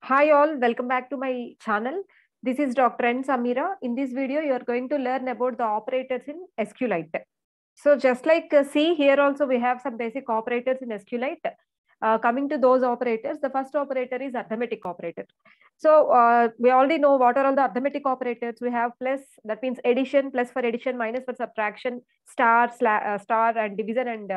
Hi all, welcome back to my channel. This is Dr. N.Sameera. In this video, you are going to learn about the operators in SQLite. So just like see here also we have some basic operators in SQLite. Coming to those operators, the first operator is arithmetic operator. So we already know what are all the arithmetic operators. We have plus, that means addition, plus for addition, minus for subtraction, star, star and division and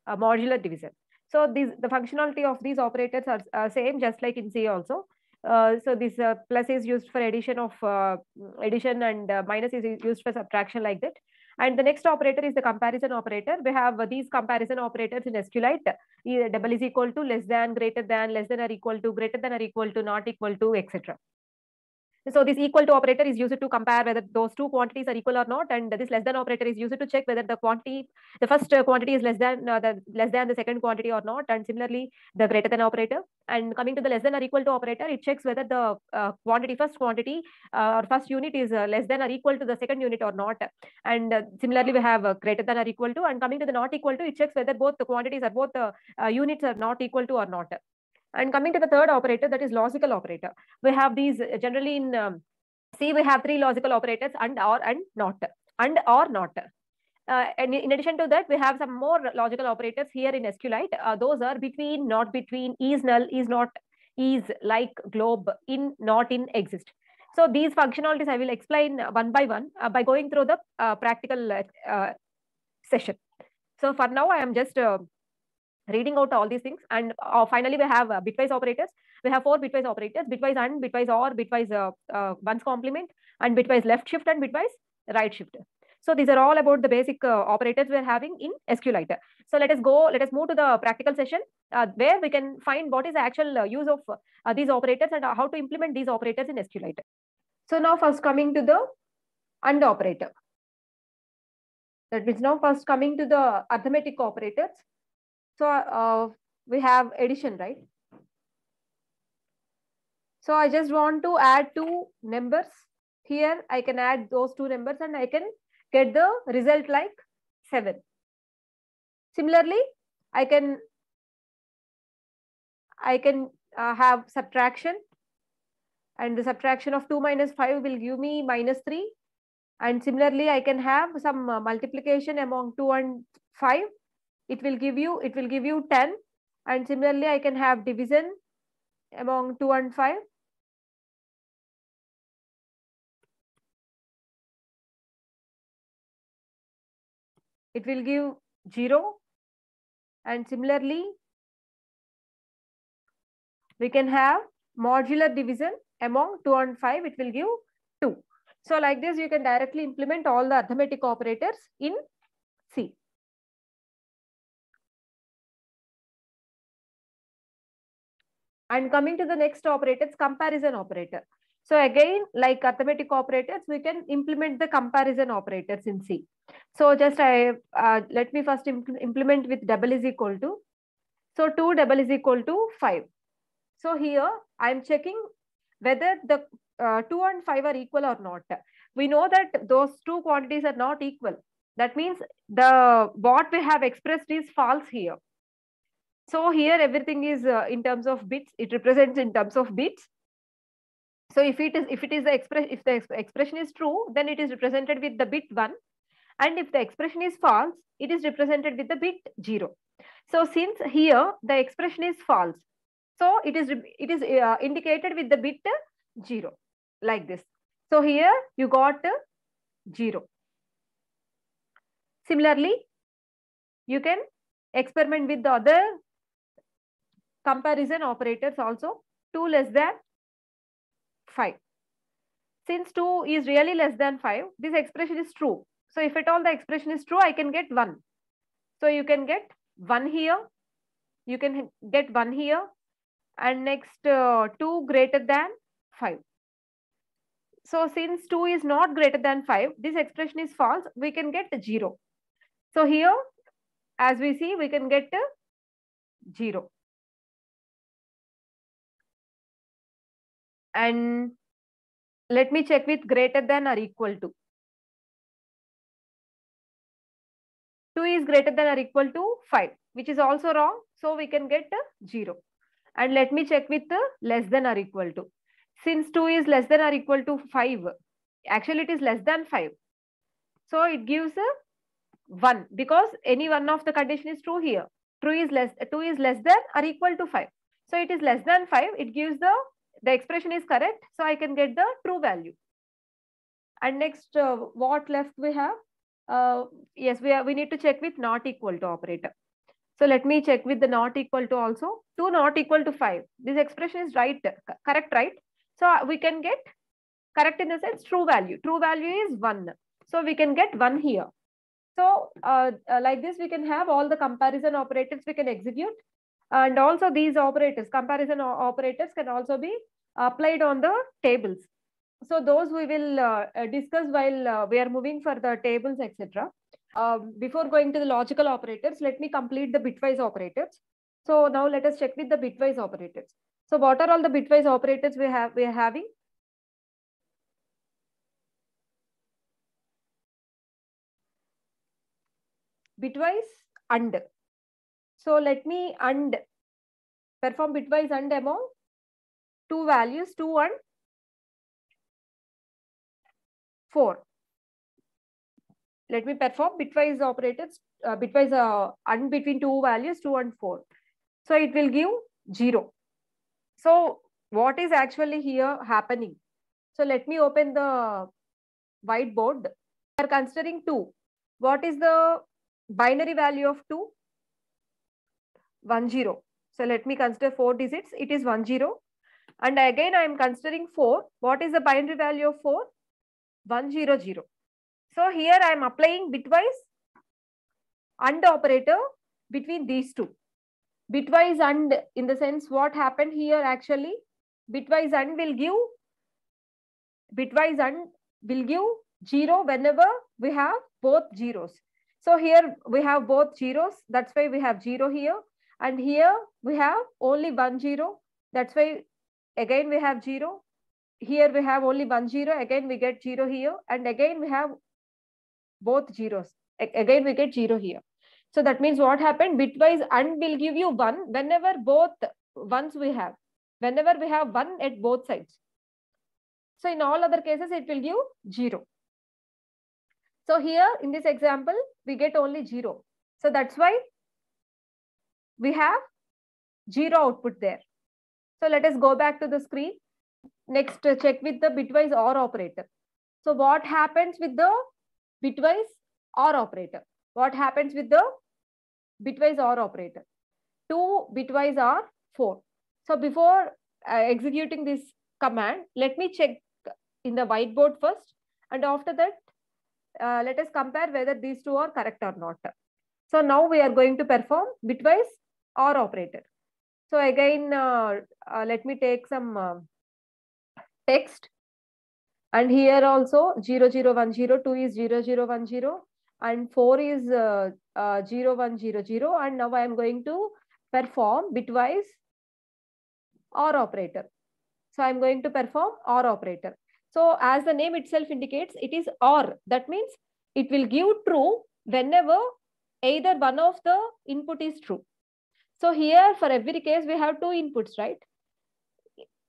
modular division. So the functionality of these operators are same, just like in C also. So this plus is used for addition of addition and minus is used for subtraction, like that. And the next operator is the comparison operator. We have these comparison operators in SQLite. Double is equal to, less than, greater than, less than or equal to, greater than or equal to, not equal to, etc. So this equal to operator is used to compare whether those two quantities are equal or not, and this less than operator is used to check whether the first quantity is less than the second quantity or not, and similarly the greater than operator. And coming to the less than or equal to operator, it checks whether the first quantity or first unit is less than or equal to the second unit or not. And similarly we have greater than or equal to, and coming to the not equal to, it checks whether both the quantities are both units are not equal to or not. And coming to the third operator, that is logical operator. We have these generally in C, we have three logical operators: and, or, and not. And, or, not. And in addition to that, we have some more logical operators here in SQLite. Those are between, not between, is null, is not, is, like, globe, in, not in, exist. So these functionalities I will explain one by one by going through the practical session. So for now, I am just reading out all these things. And finally, we have bitwise operators. We have four bitwise operators: bitwise and, bitwise or, bitwise ones complement, and bitwise left shift and bitwise right shift. So these are all about the basic operators we are having in SQLite. So let us move to the practical session where we can find what is the actual use of these operators and how to implement these operators in SQLite. So now first coming to the AND operator. That means now first coming to the arithmetic operators. So we have addition, right? So I just want to add two numbers. Here I can add those two numbers and I can get the result like 7. Similarly, I can have subtraction, and the subtraction of 2 minus 5 will give me minus 3. And similarly, I can have some multiplication among 2 and 5. It will give you 10. And similarly, I can have division among 2 and 5. It will give 0. And similarly, we can have modular division among 2 and 5. It will give 2. So like this, you can directly implement all the arithmetic operators in C. And coming to the next operator, it's comparison operator. So again, like arithmetic operators, we can implement the comparison operators in C. So just let me first implement with double is equal to. So 2 double is equal to 5. So here I am checking whether the 2 and 5 are equal or not. We know that those two quantities are not equal. That means what we have expressed is false here. So here everything is in terms of bits. It represents in terms of bits. So if the expression is true, then it is represented with the bit 1, and if the expression is false, it is represented with the bit 0. So since here the expression is false, so it is indicated with the bit 0, like this. So here you got 0. Similarly, you can experiment with the other comparison operators also. 2 less than 5. Since 2 is really less than 5, this expression is true. So if at all the expression is true, I can get 1. So you can get 1 here. You can get 1 here. And next 2 greater than 5. So since 2 is not greater than 5, this expression is false. We can get 0. So here, as we see, we can get 0. And let me check with greater than or equal to. 2 is greater than or equal to 5, which is also wrong. So we can get 0. And let me check with the less than or equal to. Since 2 is less than or equal to 5, actually it is less than 5. So it gives a 1 because any one of the condition is true here. 2 is less than or equal to 5. So it is less than 5. It gives the expression is correct. So I can get the true value. And next, what left we have? Yes, we need to check with not equal to operator. So let me check with the not equal to also. 2 not equal to 5. This expression is right, correct, right? So we can get correct in the sense true value. True value is 1. So we can get 1 here. So like this, we can have all the comparison operators we can execute. And also these operators, comparison operators can also be applied on the tables. So those we will discuss while we are moving for the tables, etc. Before going to the logical operators, let me complete the bitwise operators. So now let us check with the bitwise operators. So what are all the bitwise operators we are having? Bitwise AND. So let me perform bitwise AND among two values, 2 and 4. Let me perform bitwise operators, bitwise AND between two values, 2 and 4. So it will give 0. So what is actually here happening? So let me open the whiteboard. We are considering 2. What is the binary value of 2? 10. So let me consider 4 digits. It is 10. And again, I am considering 4. What is the binary value of 4? 100. So here I am applying bitwise AND operator between these two. Bitwise AND in the sense what happened here actually, bitwise AND will give 0 whenever we have both zeros. So here we have both zeros. That's why we have 0 here. And here we have only 10. That's why again we have 0. Here we have only 10. Again we get 0 here. And again we have both zeros. Again we get 0 here. So that means what happened? Bitwise AND will give you 1 whenever both ones we have. Whenever we have 1 at both sides. So in all other cases, it will give 0. So here in this example, we get only 0. So that's why we have 0 output there. So let us go back to the screen. Next, check with the bitwise OR operator. So what happens with the bitwise OR operator? What happens with the bitwise OR operator? 2 bitwise are 4. So before executing this command, let me check in the whiteboard first. And after that, let us compare whether these two are correct or not. So now we are going to perform bitwise OR operator. So again, let me take some text. And here also 0010, 2 is 0010, and 4 is 0100. And now I am going to perform bitwise OR operator. So I am going to perform OR operator. So as the name itself indicates, it is OR. That means it will give true whenever either one of the input is true. So here for every case we have 2 inputs, right?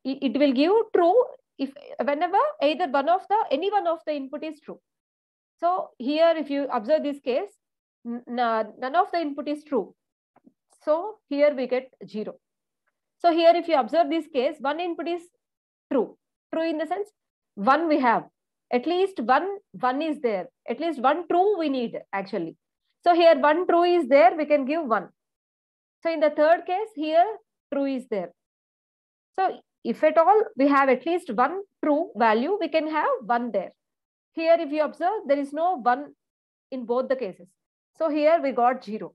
It will give true if whenever either any one of the input is true. So here if you observe this case, none of the input is true. So here we get 0. So here if you observe this case, one input is true. True in the sense 1 we have. At least one is there. At least one true we need actually. So here one true is there, we can give 1. So in the third case, here true is there. So if at all we have at least one true value, we can have 1 there. Here if you observe, there is no 1 in both the cases. So here we got 0.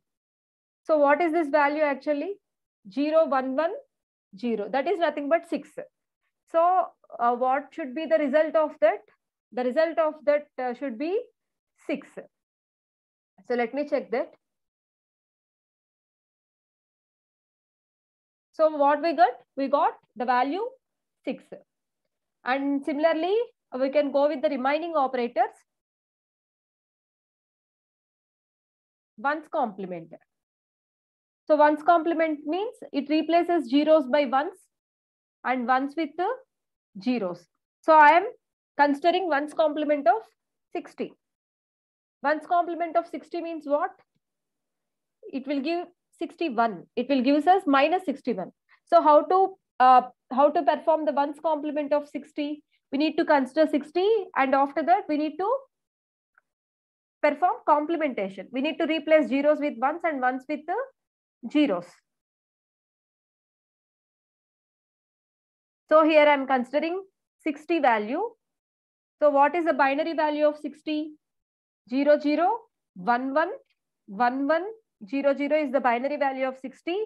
So what is this value actually? 0, 1, 1, 0. That is nothing but 6. So what should be the result of that? The result of that should be 6. So let me check that. So what we got? We got the value 6. And similarly, we can go with the remaining operators. One's complement. So ones complement means it replaces zeros by ones and ones with zeros. So I am considering ones complement of 60. Ones complement of 60 means what? It will give 61. It will give us minus 61. So how to perform the ones complement of 60? We need to consider 60, and after that we need to perform complementation. We need to replace zeros with ones and ones with zeros. So here I am considering 60 value. So what is the binary value of 60? 0, 0, 1, 1, 1, 1, 0, 0 is the binary value of 60.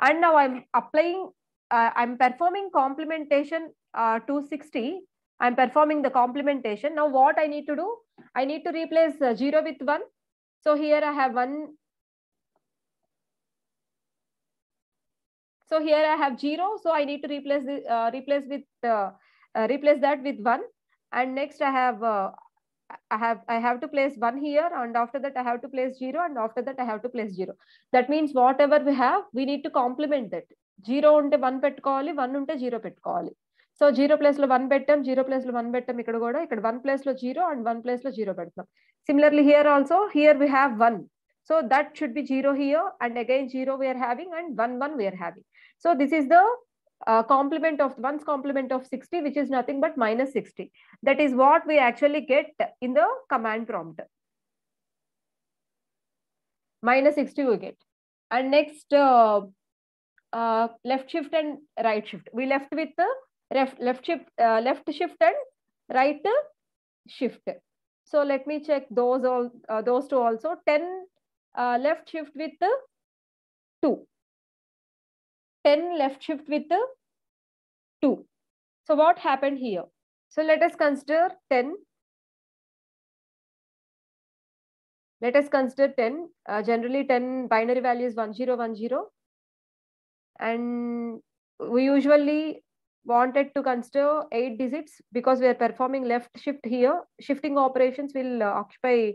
And now I'm applying, I'm performing complementation to 60. I'm performing the complementation. Now what I need to do? I need to replace 0 with 1. So here I have 1. So here I have 0. So I need to replace the, replace that with 1. And next I have to place 1 here, and after that I have to place 0, and after that I have to place 0. That means whatever we have, we need to complement that. 0 unte 1 pettukovali, 1 unte 0 pettukovali. So 0 place lo 1 pettam, 0 place lo 1 pettam, ikkada kuda ikkada 1 place lo 0 and 1 place lo 0 pettam. Similarly here also, here we have 1. So that should be 0 here, and again 0 we are having, and 1 1 we are having. So this is the complement of ones complement of 60, which is nothing but minus 60. That is what we actually get in the command prompt. Minus 60 we get. And next, left shift and right shift. We left with the left shift and right shift. So let me check those two also. 10 left shift with 2. 10 left shift with 2. So what happened here? So let us consider 10. Let us consider 10. Generally 10 binary value is 1010. And we usually wanted to consider 8 digits because we are performing left shift here. Shifting operations will occupy,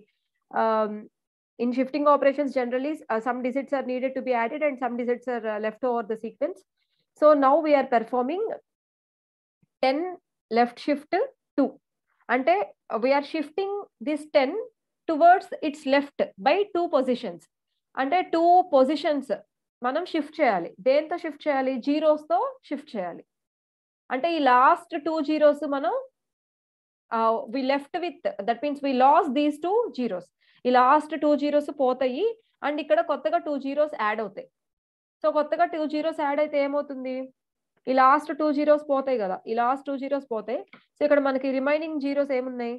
in shifting operations generally some digits are needed to be added and some digits are left over the sequence. So now we are performing 10 left shift 2. Ante we are shifting this 10 towards its left by 2 positions. Ante 2 positions మనం shift చేయాలి. దేంతో shift చేయాలి? Zeros తో shift చేయాలి. అంటే ఈ last 2 zeros మనం we left with, that means we lose these 2 zeros. ఈ లాస్ట్ 2 జీరోస్ పోతాయి అండ్ ఇక్కడ కొత్తగా 2 జీరోస్ యాడ్ అవుతాయి. సో కొత్తగా 2 జీరోస్ యాడ్ అయితే ఏమవుతుంది? ఈ లాస్ట్ 2 జీరోస్ పోతాయి కదా, ఈ లాస్ట్ 2 జీరోస్ పోతాయి. సో ఇక్కడ మనకి రిమైనింగ్ జీరోస్ ఏమున్నాయి?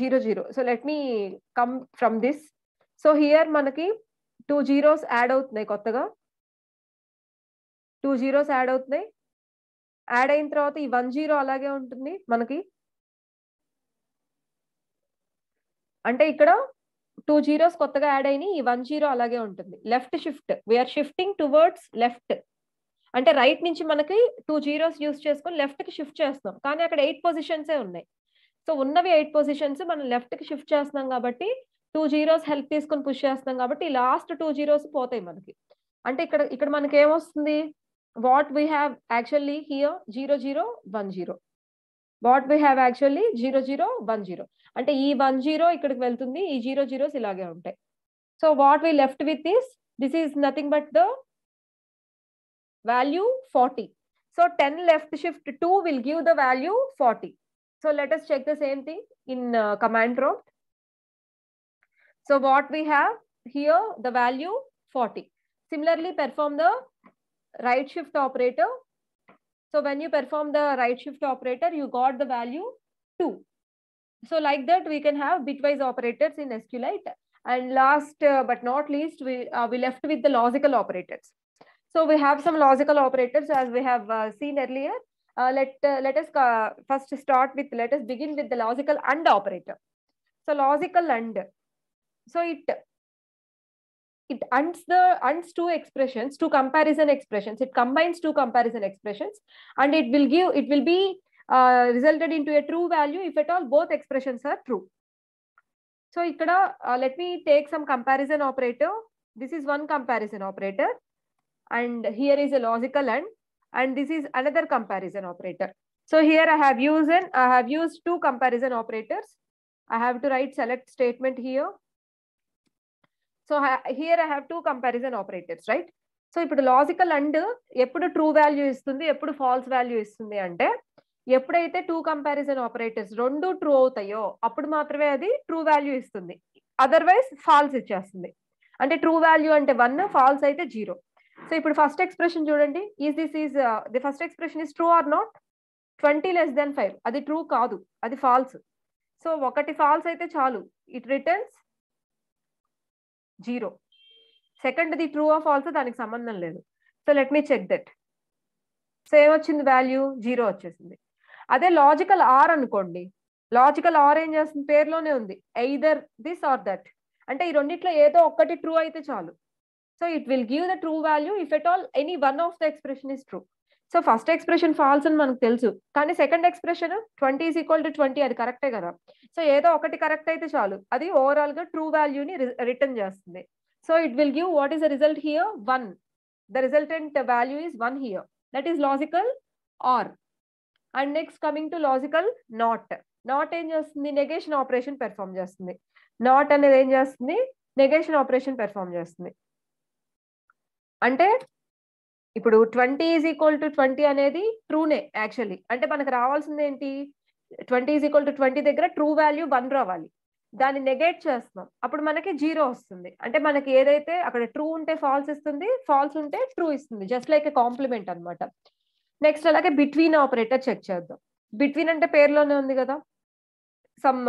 0 0. So let me come from this. So here మనకి 2 జీరోస్ యాడ్ అవుతున్నాయి, కొత్తగా 2 జీరోస్ యాడ్ అవుతున్నాయి. యాడ్ అయిన తర్వాత ఈ 1 జీరో అలాగే ఉంటుంది మనకి. అంటే ఇక్కడ 2 జీరోస్ కొత్తగా యాడ్ అయినాయి, ఈ 1 జీరో అలాగే ఉంటుంది. Left shift, we're shifting towards left. అంటే రైట్ నుంచి మనకి 2 జీరోస్ యూస్ చేసుకొని లెఫ్ట్ కి షిఫ్ట్ చేస్తున్నాం, కానీ అక్కడ 8 పొజిషన్సే ఉన్నాయి. సో ఉన్నవి 8 పొజిషన్స్, మనం లెఫ్ట్ కి షిఫ్ట్ చేస్తున్నాం కాబట్టి 2 జీరోస్ హెల్ప్ తీసుకొని పుష్ చేస్తున్నాం కాబట్టి లాస్ట్ 2 జీరోస్ పోతాయి మనకి. అంటే ఇక్కడ మనకి ఏమొస్తుంది? What we have actually here 0 0 1 0. What we have actually 0 0 1 0. అంటే ఈ 1 జీరో ఇక్కడికి వెళ్తుంది, ఈ 0 జీరోస్ ఇలాగే ఉంటాయి. So what we left with this is nothing but the value 40. So 10 left shift 2 will give the value 40. So let us check the same thing in command prompt. So what we have here, the value 40. Similarly, perform the right shift operator. So when you perform the right shift operator, you got the value 2. So like that, we can have bitwise operators in SQLite. And last but not least, we left with the logical operators. So we have some logical operators as we have seen earlier. Let us first start with, let us begin with the logical AND operator. So logical AND. So it ANDs two expressions, two comparison expressions. It combines two comparison expressions, and it will be resulted into a true value if at all both expressions are true. So ikkada let me take some comparison operator. This is one comparison operator, and here is a logical and this is another comparison operator. So here I have used two comparison operators. I have to write select statement here. So here I have two comparison operators, right? So ఇప్పుడు logical and ఎప్పుడు true value ఇస్తుంది, ఎప్పుడు falls value ఇస్తుంది అంటే, ఎప్పుడైతే two comparison operators రెండు true అవుతాయో అప్పుడు మాత్రమే అది ట్రూ వాల్యూ ఇస్తుంది. అదర్వైజ్ ఫాల్స్ ఇచ్చేస్తుంది. అంటే ట్రూ వాల్యూ అంటే 1, ఫాల్స్ అయితే 0. సో ఇప్పుడు ఫస్ట్ ఎక్స్ప్రెషన్ చూడండి, the first expression is true or not? 20 less than 5 అది ట్రూ కాదు, అది ఫాల్స్. సో ఒకటి ఫాల్స్ అయితే చాలు, it returns 0. Second the true or false దానికి సంబంధం లేదు. So let me check that. So ఏమొచ్చింది వాల్యూ? 0 వచ్చేసింది. అదే లాజికల్ ఆర్ అనుకోండి, లాజికల్ ఆర్ ఏం చేస్తుంది? పేరులోనే ఉంది, ఎయిదర్ దిస్ ఆర్ దట్. అంటే ఈ రెండిట్లో ఏదో ఒక్కటి ట్రూ అయితే చాలు. So it will give the true value if at all any one of the expression is true. So first expression false అని మనకు తెలుసు, కానీ సెకండ్ ఎక్స్ప్రెషన్ 20 = 20 అది కరెక్టే కదా. సో ఏదో ఒకటి కరెక్ట్ అయితే చాలు, అది ఓవరాల్ గా ట్రూ వాల్యూని రిటర్న్ చేస్తుంది. So it will give what is the result here? 1. The resultant value is 1 here. That is logical OR. And next coming to logical NOT. NOT ఏం చేస్తుంది? నెగేషన్ ఆపరేషన్ పెర్ఫామ్ చేస్తుంది. Not అనేది ఏం చేస్తుంది? Negation operation perform చేస్తుంది. అంటే ఇప్పుడు 20 = 20 అనేది ట్రూనే యాక్చువల్లీ. అంటే మనకు రావాల్సింది ఏంటి? 20 = 20 దగ్గర ట్రూ వాల్యూ 1 రావాలి. దాన్ని నెగేట్ చేస్తున్నాం, అప్పుడు మనకి 0 వస్తుంది. అంటే మనకి ఏదైతే అక్కడ ట్రూ ఉంటే ఫాల్స్ ఇస్తుంది, ఫాల్స్ ఉంటే ట్రూ ఇస్తుంది. జస్ట్ లైక్ ఏ కాంప్లిమెంట్ అనమాట. నెక్స్ట్ అలాగే బిట్వీన్ ఆపరేటర్ చెక్ చేద్దాం. బిట్వీన్ అంటే పేరులోనే ఉంది కదా, సమ్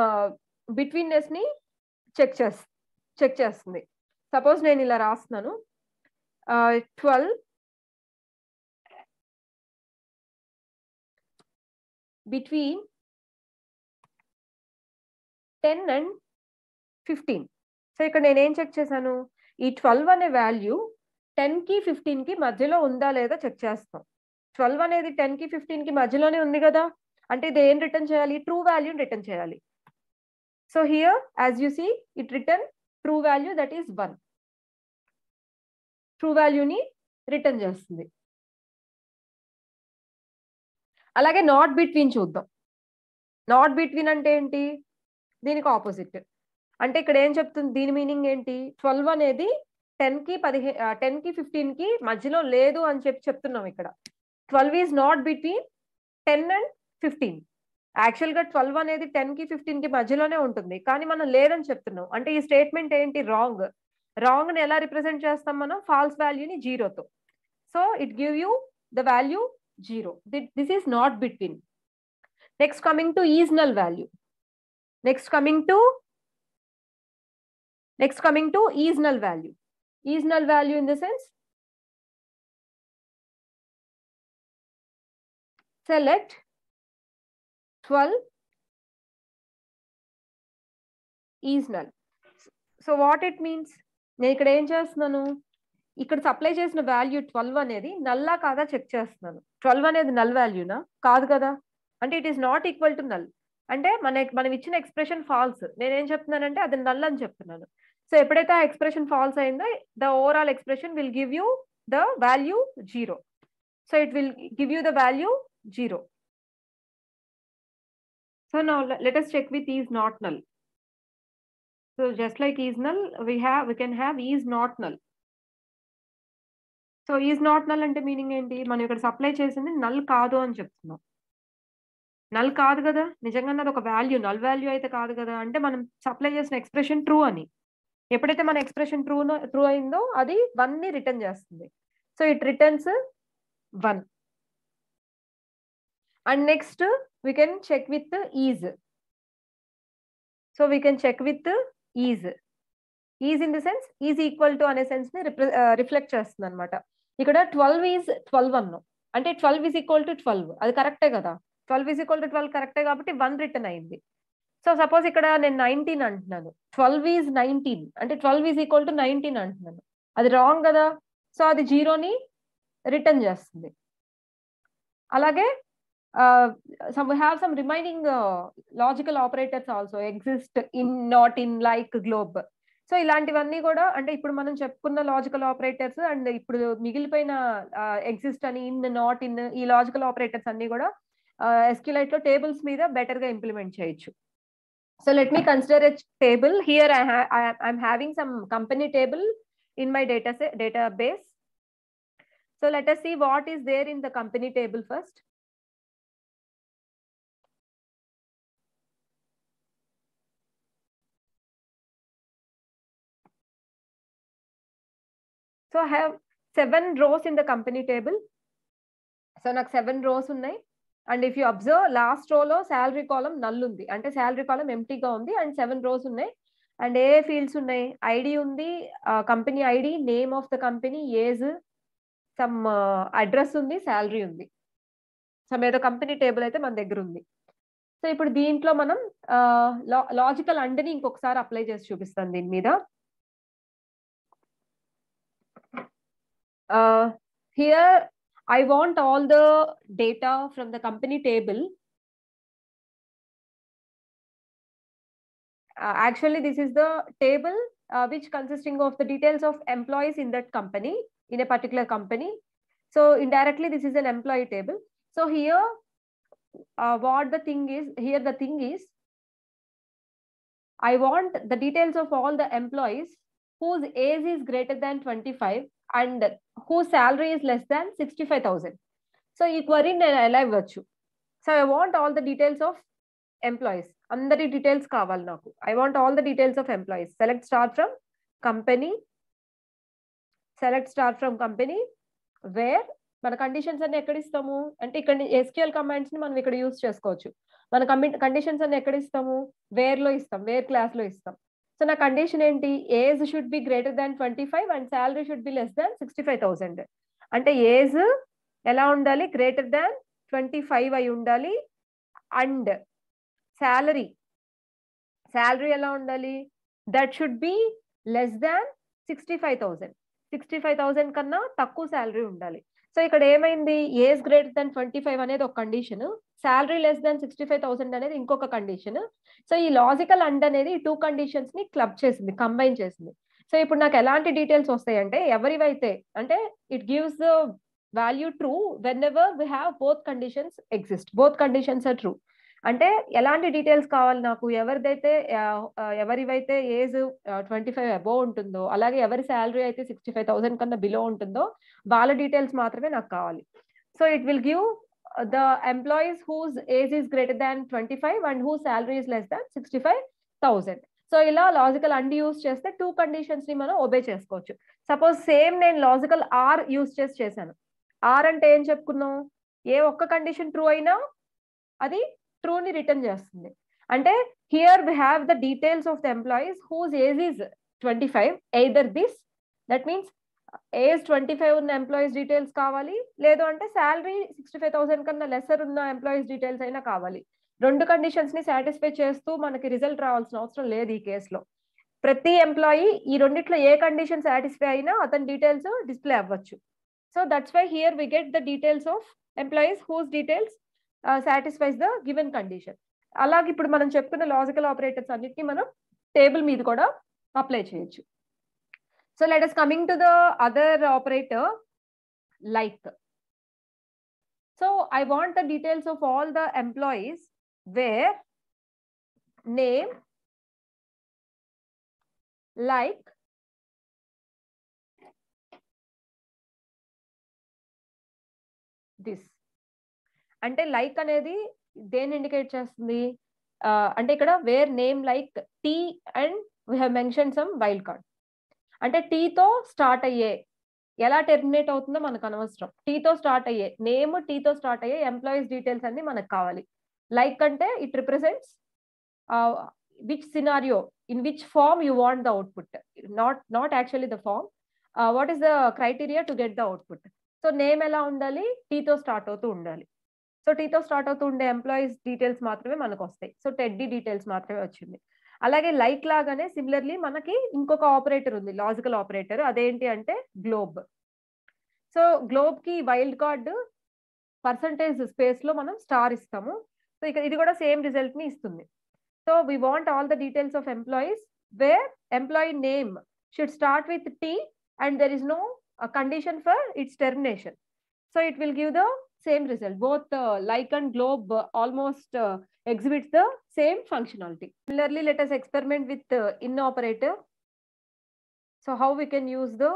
బిట్వీన్నెస్ ని చెక్ చేస్తుంది. సపోజ్ నేను ఇలా రాస్తున్నాను, 12 between 10 and 15. సో ఇక్కడ నేనేం చెక్ చేశాను? ఈ 12 అనే వాల్యూ 10 కి 15 కి మధ్యలో ఉందా లేదా చెక్ చేస్తాం. 12 అనేది 10 కి 15 కి మధ్యలోనే ఉంది కదా, అంటే ఇది ఏం రిటర్న్ చేయాలి? ట్రూ వాల్యూని రిటర్న్ చేయాలి. So here as you see it return true value, that is 1. True వాల్యూని రిటర్న్ చేస్తుంది. అలాగే నాట్ బిట్వీన్ చూద్దాం. నాట్ బిట్వీన్ అంటే ఏంటి? దీనికి ఆపోజిట్. అంటే ఇక్కడ ఏం చెప్తుంది? దీని మీనింగ్ ఏంటి? 12 అనేది 10 కి 15 కి మధ్యలో లేదు అని చెప్తున్నాం ఇక్కడ. 12 is not between 10 and 15. Actual గా 12 అనేది 10 కి 15 కి మధ్యలోనే ఉంటుంది, కానీ మనం లేదని చెప్తున్నాం. అంటే ఈ స్టేట్మెంట్ ఏంటి? రాంగ్. రాంగ్ ని ఎలా రిప్రజెంట్ చేస్తాం మనం? ఫాల్స్ వాల్యూని 0తో. So it give you the value 0. This is not between. Next coming to is null value. Next coming to is null value. Is null value in the sense, select 12 is null. So what it means? నేను ఇక్కడ ఏం చేస్తున్నాను? ఇక్కడ supply చేసిన value 12 అనేది నల్లా కాదా check చేస్తున్నాను. 12 అనేది నల్ వాల్యూనా? కాదు కదా. అంటే it is not equal to null. అంటే మనం ఇచ్చిన ఎక్స్ప్రెషన్ ఫాల్స్. నేనేం చెప్తున్నానంటే అది నల్ అని చెప్తున్నాను. సో ఎప్పుడైతే ఆ ఎక్స్ప్రెషన్ ఫాల్స్ అయిందో, the overall expression will give you the value 0. So it will give you the value 0. So now let us check with is not null. So just like is null, we can have is not null. So is not null అంటే meaning ఏంటి? మనం ఇక్కడ supply చేసింది null కాదు అని చెప్తున్నాం. Null కాదు కదా, నిజంగా అది ఒక వాల్యూ, నల్ వాల్యూ అయితే కాదు కదా. అంటే మనం సప్లై చేసిన ఎక్స్ప్రెషన్ ట్రూ అని. ఎప్పుడైతే మన ఎక్స్ప్రెషన్ ట్రూ అయిందో అది 1 ని రిటర్న్ చేస్తుంది. So it returns 1. And next we can check with is. So we can check with is. Is in the sense is equal to అనే సెన్స్ ని రిఫ్లెక్ట్ చేస్తుంది అనమాట. ఇక్కడ 12 ఈజ్ 12 అన్నాం, అంటే 12 ఈజ్ ఈక్వల్ టు 12, అది కరెక్టే కదా. 12 ఈజ్ ఈక్వల్ టు 12 కరెక్టే కాబట్టి 1 రిటర్న్ అయింది. సో సపోజ్ ఇక్కడ నేను 19 అంటున్నాను, 12 ఈజ్ 19 అంటే 12 ఈజ్ ఈక్వల్ టు 19 అంటున్నాను, అది రాంగ్ కదా. సో అది 0ని రిటర్న్ చేస్తుంది. అలాగే we have some remaining logical operators also exist in, not in, like, globe. So so ఇలాంటివన్నీ కూడా అంటే ఇప్పుడు మనం చెప్పుకున్న లాజికల్ ఆపరేటర్స్ అండ్ ఇప్పుడు మిగిలిపోయిన ఎగ్జిస్ట్ అని, ఇన్, నాట్ ఇన్, ఈ లాజికల్ ఆపరేటర్స్ అన్ని కూడా SQLite లో టేబుల్స్ మీద బెటర్ గా ఇంప్లిమెంట్ చేయొచ్చు. So let me consider a table. Here I'm having some company table in my database. So let us see what is there in the company table first. So I have 7 rows in the company table. So నాకు 7 rows ఉన్నాయి. And if you observe, last row లో salary column null ఉంది. అంటే salary column empty గా ఉంది and 7 rows ఉన్నాయి. And A fields ఉన్నాయి? ID ఉంది, company ID, name of the company, age, some address ఉంది, salary ఉంది. సమ్ ఏదో కంపెనీ టేబుల్ అయితే మన దగ్గర ఉంది. సో ఇప్పుడు దీంట్లో మనం లాజికల్ అండ్ని ఇంకొకసారి అప్లై చేసి చూపిస్తాను దీని మీద. Here I want all the data from the company table. Actually, this is the table which consisting of the details of employees in that company, in a particular company. So indirectly, this is an employee table. So here, what the thing is, here the thing is, I want the details of all the employees whose age is greater than 25 and whose salary is less than 65,000. So ఈ query నేను ఎలా ఇవ్వచ్చు? So I want all the details of employees. అందరి details కావాలి నాకు. I want all the details of employees. Select start from company. Select start from company. Where మన conditions అన్ని ఎక్కడ ఇస్తాము అంటే ఇక్కడ SQL కమాండ్స్ ని మనం ఇక్కడ యూజ్ చేసుకోవచ్చు. మన కండిషన్స్ అన్ని ఎక్కడ ఇస్తాము? వేర్ లో ఇస్తాం, వేర్ క్లాస్ లో ఇస్తాం. సో నా కండిషన్ ఏంటి? Age should be greater than 25 and salary should be less than 65,000. అంటే ఏజ్ ఎలా ఉండాలి? గ్రేటర్ దాన్ 25 అయి ఉండాలి. అండ్ సాలరీ ఎలా ఉండాలి? That should be less than 65,000. 65,000 కన్నా తక్కువ సాలరీ ఉండాలి. సో ఇక్కడ ఏమైంది? ఏజ్ గ్రేటర్ దాన్ 25 అనేది ఒక కండిషన్, సాలరీ లెస్ దాన్ 65,000 అనేది ఇంకొక కండిషన్. సో ఈ లాజికల్ అండ్ అనేది ఈ 2 కండిషన్స్ ని క్లబ్ చేసింది, కంబైన్ చేసింది. సో ఇప్పుడు నాకు ఎలాంటి డీటెయిల్స్ వస్తాయంటే, ఎవరివైతే అంటే it gives the value true whenever we have both conditions exist, both conditions are true. అంటే ఎలాంటి డీటెయిల్స్ కావాలి నాకు? ఎవరివైతే ఏజ్ 25 అబోవ్ ఉంటుందో, అలాగే ఎవరి శాలరీ అయితే 65,000 కన్నా బిలో ఉంటుందో వాళ్ళ డీటెయిల్స్ మాత్రమే నాకు కావాలి. So it will give the employees whose age is greater than 25 and whose salary is less than 65,000. So ఇలా లాజికల్ అండ్ యూస్ చేస్తే 2 కండిషన్స్ ని మనం ఒబే చేసుకోవచ్చు. సపోజ్ సేమ్ నేను లాజికల్ ఆర్ యూస్ చేశాను. ఆర్ అంటే ఏం చెప్పుకున్నాం? ఏ ఒక్క కండిషన్ ట్రూ అయినా అది ట్రూ ని రిటర్న్ చేస్తుంది. అంటే here we have the details of the employees whose age is 25, either this, that means age 25 ఉన్న ఎంప్లాయీస్ డీటెయిల్స్ కావాలి, లేదు అంటే శాలరీ 65,000 కన్నా లెసర్ ఉన్న ఎంప్లాయీస్ డీటెయిల్స్ అయినా కావాలి. 2 కండిషన్స్ ని సాటిస్ఫై చేస్తూ మనకి రిజల్ట్ రావాల్సిన అవసరం లేదు ఈ కేసులో. ప్రతి ఎంప్లాయీ ఈ రెండిట్లో ఏ కండిషన్ సాటిస్ఫై అయినా అతని డీటెయిల్స్ డిస్ప్లే అవ్వచ్చు. So that's why here we get the details of employees whose details satisfies the given condition. అలాగే ఇప్పుడు మనం చెప్పుకున్న లాజికల్ ఆపరేటర్స్ అన్నిటిని మనం టేబుల్ మీద కూడా అప్లై చేయొచ్చు. So let us coming to the other operator like. So I want the details of all the employees where name, like, this. అంటే లైక్ అనేది దేన్ని ఇండికేట్ చేస్తుంది? అంటే ఇక్కడ where name like T and we have mention some wild card. అంటే టీతో start అయ్యే, ఎలా టెర్మినేట్ అవుతుందో మనకు అనవసరం. టీతో స్టార్ట్ అయ్యే నేమ్, టీతో స్టార్ట్ అయ్యే ఎంప్లాయీస్ డీటెయిల్స్ అన్ని మనకు కావాలి. లైక్ అంటే it represents which scenario, in which form you want the output, not actually the form. What is the criteria to get the output? So name ఎలా ఉండాలి? టీతో start అవుతూ ఉండాలి. సో టీతో స్టార్ట్ అవుతూ ఉండే ఎంప్లాయీస్ డీటెయిల్స్ మాత్రమే మనకు వస్తాయి. సో టెడ్డీ డీటెయిల్స్ మాత్రమే వచ్చింది. అలాగే లైక్ లాగానే సిమిలర్లీ మనకి ఇంకొక ఆపరేటర్ ఉంది, లాజికల్ ఆపరేటర్. అదేంటి అంటే గ్లోబ్. సో గ్లోబ్ కి వైల్డ్ కార్డ్ పర్సంటేజ్ స్పేస్ లో మనం స్టార్ ఇస్తాము. సో ఇక్కడ ఇది కూడా సేమ్ రిజల్ట్ ని ఇస్తుంది. So we want all the details of employees where employee name should start with T and there is no condition for its termination. So it will give the same result. Both like and globe almost exhibits the same functionality. Similarly, let us experiment with in operator. So how we can use the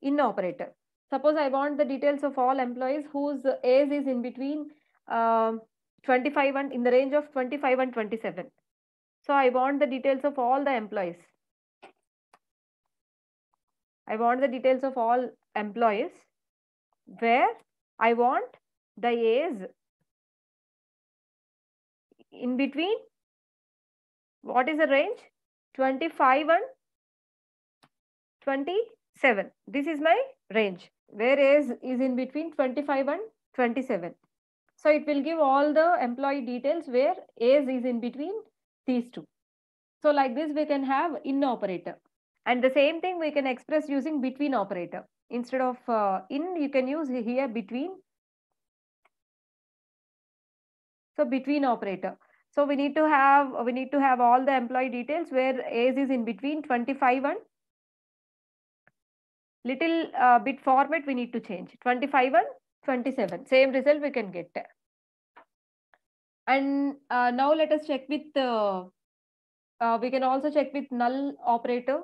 in operator? Suppose I want the details of all employees whose age is in between 25 and in the range of 25 and 27. So I want the details of all the employees. I want the details of all employees where I want the age in between, what is the range? 25 and 27. This is my range where age is in between 25 and 27. So it will give all the employee details where age is in between these two. So like this we can have in operator, and the same thing we can express using between operator. Instead of in, you can use here between. So between operator. So we need to have all the employee details where age is in between 25 and little bit format we need to change 25 and 27. Same result we can get. And now let us check with we can also check with null operator.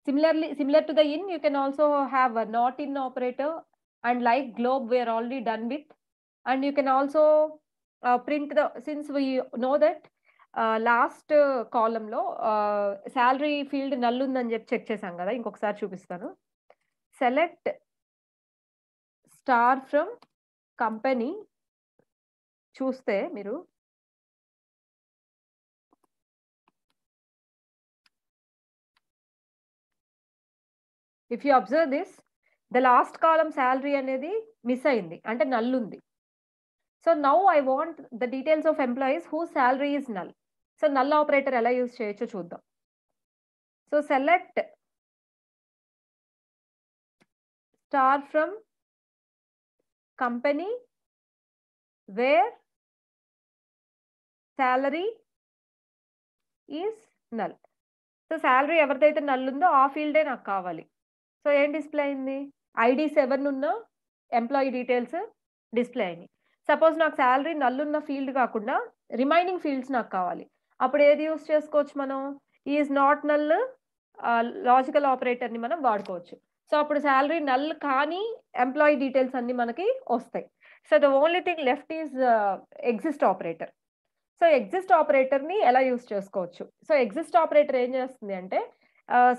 Similarly, similar to the in, you can also have a not in operator, and like globe we are already done with. And you can also print the, since we know that last column lo salary field null undani cheppi check chesam kada, inkokasari chupistanu. Select star from company చూస్తే మీరు if you observe this, the last column salary అనేది miss అయింది, అంటే null ఉంది. So now I want the details of employees whose salary is null. So null operator ఎలా use చేయొచ్చో చూద్దాం. So select star from company where salary is null. So salary ఎవరిదైతే null ఉందో ఆ ఫీల్డే నాకు కావాలి. సో ఏం డిస్ప్లే అయింది? ఐడి 7 ఉన్న ఎంప్లాయీ డీటెయిల్స్ డిస్ప్లే అయినాయి. సపోజ్ నాకు శాలరీ నల్ ఉన్న ఫీల్డ్ కాకుండా రిమైనింగ్ ఫీల్డ్స్ నాకు కావాలి. అప్పుడు ఏది యూస్ చేసుకోవచ్చు మనం? ఈజ్ నాట్ నల్ లాజికల్ ఆపరేటర్ని మనం వాడుకోవచ్చు. సో అప్పుడు శాలరీ నల్ కానీ ఎంప్లాయీ డీటెయిల్స్ అన్ని మనకి వస్తాయి. So the only thing left is exist operator. So exist ఆపరేటర్ని ఎలా యూస్ చేసుకోవచ్చు? సో ఎగ్జిస్ట్ ఆపరేటర్ ఏం చేస్తుంది అంటే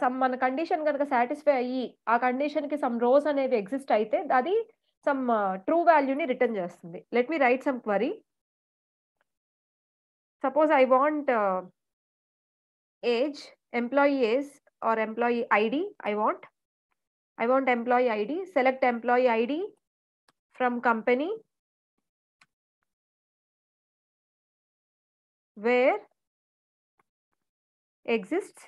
సమ్ మన కండిషన్ కనుక సాటిస్ఫై అయ్యి ఆ కండిషన్కి సమ్ రోస్ అనేవి ఎగ్జిస్ట్ అయితే అది సమ్ ట్రూ వాల్యూని రిటర్న్ చేస్తుంది. Let me write some query. Suppose I want age, employee age or employee ID. I want employee ID. Select employee ID from company where exists.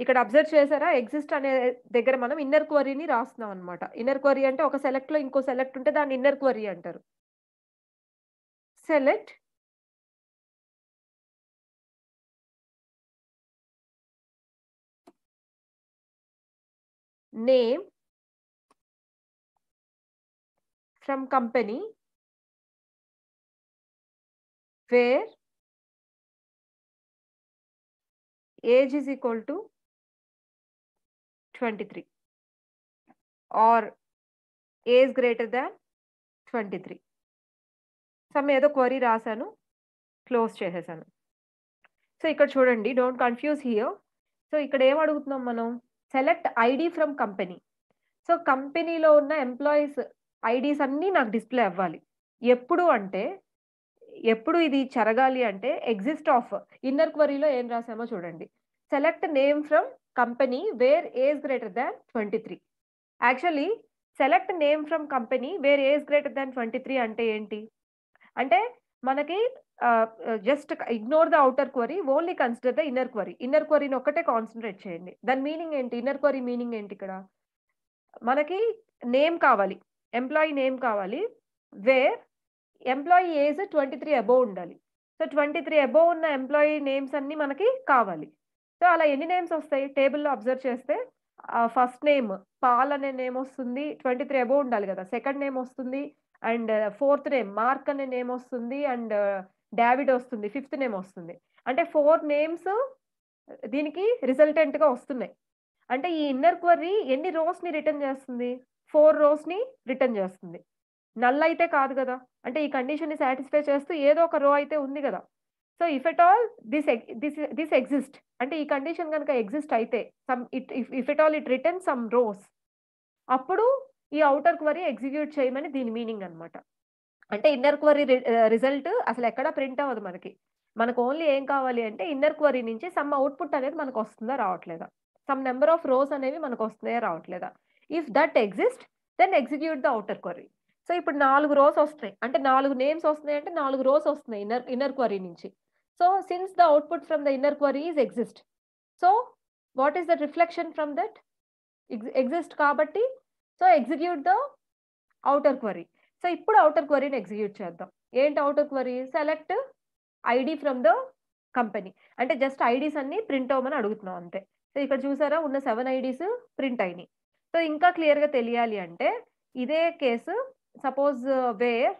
ఇక్కడ observe చేశారా? Exist అనే దగ్గర మనం inner క్వరీని రాస్తున్నాం అనమాట. Inner query అంటే ఒక సెలెక్ట్ లో ఇంకో సెలెక్ట్ ఉంటే దాన్ని ఇన్నర్ క్వరీ అంటారు. Select name from company where age is equal to 23 or age greater than 23. Some ఏదో క్వరీ రాశాను, క్లోజ్ చేసేసాను. సో ఇక్కడ చూడండి, డోంట్ కన్ఫ్యూజ్ హియర్. సో ఇక్కడ ఏం అడుగుతున్నాం మనం? Select ID from company. So కంపెనీలో ఉన్న ఎంప్లాయీస్ ఐడీస్ అన్నీ నాకు డిస్ప్లే అవ్వాలి. ఎప్పుడు ఇది జరగాలి అంటే ఎగ్జిస్ట్ ఆఫ్ ఇన్నర్ క్వరీలో ఏం రాసామో చూడండి. Select name from company where age greater than 23. Actually select name from company where age greater than 23 అంటే ఏంటి అంటే మనకి just ignore the outer query, only consider the inner query. Inner క్వరీని ఒక్కటే concentrate చేయండి. దాని మీనింగ్ ఏంటి? ఇన్నర్ క్వరీ మీనింగ్ ఏంటి? ఇక్కడ మనకి నేమ్ కావాలి, ఎంప్లాయీ నేమ్ కావాలి, వేర్ ఎంప్లాయీ ఏజ్ 23 అబోవ్ ఉండాలి. సో, 23 అబోవ్ ఉన్న ఎంప్లాయీ నేమ్స్ అన్నీ మనకి కావాలి. సో, అలా ఎన్ని నేమ్స్ వస్తాయి టేబుల్‌లో అబ్జర్వ్ చేస్తే ఫస్ట్ నేమ్ పాల్ అనే నేమ్ వస్తుంది. 23 అబోవ్ ఉండాలి గదా! సెకండ్ నేమ్ వస్తుంది. అండ్ ఫోర్త్ నేమ్ మార్క్ అనే నేమ్ వస్తుంది. అండ్ డావిడ్ వస్తుంది. ఫిఫ్త్ నేమ్ వస్తుంది. అంటే 4 నేమ్స్ దీనికి రిజల్టెంట్‌గా వస్తున్నాయి. అంటే ఈ ఇన్నర్ క్వెరీ ఎన్ని రోస్‌ని రిటర్న్ చేస్తుంది? 4 రోస్‌ని రిటర్న్ చేస్తుంది. నల్ అయితే కాదు గదా! అంటే ఈ కండిషన్‌ని సాటిస్ఫై చేస్తూ ఏదో ఒక రో అయితే ఉంది గదా! So, if at all this exist అంటే ఈ కండిషన్ గనుక ఎక్సిస్ట్ అయితే if at all it returns some rows అప్పుడు ఈ ఔటర్ క్వెరీ ఎగ్జిక్యూట్ చేయమని దీని మీనింగ్ అన్నమాట. అంటే ఇన్నర్ క్వెరీ రిజల్ట్ అసలెక్కడ ప్రింట్ అవ్వదు మనకి. మనకు ఓన్లీ ఏం కావాలి అంటే ఇన్నర్ క్వెరీ నుంచి సమ్ ఔట్‌పుట్ అనేది మనకొస్తుందా? రావట్లేదా? సమ్ నంబర్ ఆఫ్ రోస్ అనేవి మనకొస్తున్నాయా? రావట్లేదా? If that exist then execute the outer query. So, ఇప్పుడు 4 రోస్ ఒస్తున్నాయి. అంటే 4 నేమ్స్ ఒస్తున్నాయంటే 4 రోస్ ఒస్తున్నాయి ఇన్నర్ క్వెరీ నుంచి. So, since the output from the inner query is exist. So, what is the reflection from that? Exist కాబట్టి so, execute the outer query. So, ఇప్పుడు outer క్వెరీని execute చేద్దాం. ఏంటి outer query? Select ID from the company. అంటే just IDs అన్నీ print అవ్వమని అడుగుతున్నాం అంతే. సో, ఇక్కడ చూసారా ఉన్న 7 ఐడీస్ ప్రింట్ అయినియి. సో, ఇంకా క్లియర్‌గా తెలియాలి అంటే ఇదే కేసు సపోజ్ వేర్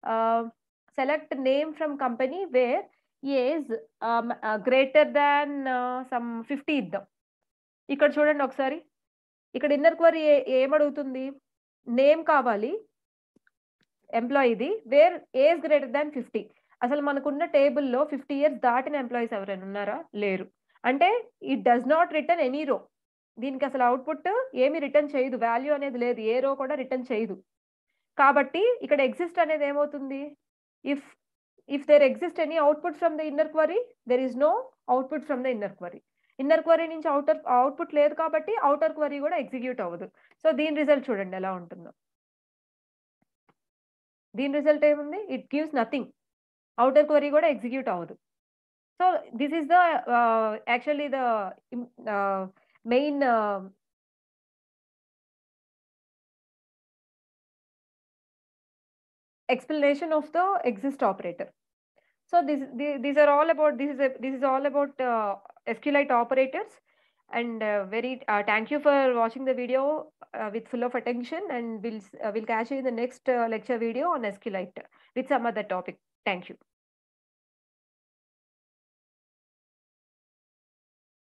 ఆహ్, select name from company where age greater than some 50 ఇద్దాం. ఇక్కడ చూడండి ఒకసారి. ఇక్కడ ఇన్నర్ క్వెరీ ఏమడుగుతుంది? నేమ్ కావాలి ఎంప్లాయీది వేర్ ఏజ్ గ్రేటర్ థాన్ 50. అసలు మనకున్న టేబుల్‌లో 50 ఇయర్స్ దాటిన ఎంప్లాయీస్ ఎవరైనా ఉన్నారా? లేరు. అంటే it does not return any row. దీనికసలు ఔట్‌పుట్ ఏమి రిటర్న్ చేయదు. వాల్యూ అనేది లేదు. ఏ రో కూడా రిటర్న్ చేయదు. కాబట్టి ఇక్కడ ఎక్సిస్ట్ అనేది ఏమవుతుంది? If if there exist any output from the inner query, there is no output from the inner query. Inner query నుంచి ఔట్‌పుట్ లేదు కాబట్టి ఔటర్ క్వెరీ కూడా ఎగ్జిక్యూట్ అవ్వదు. సో, దీని రిజల్ట్ చూడండి ఎలా ఉంటుందో. దీని రిజల్ట్ ఏముంది? It gives nothing. Outer query కూడా ఎగ్జిక్యూట్ అవ్వదు. So, this is the actually the in main explanation of the exist operator. So these are all about this is all about SQLite operators, and very thank you for watching the video with full of attention, and we'll catch you in the next lecture video on SQLite with some other topic. Thank you.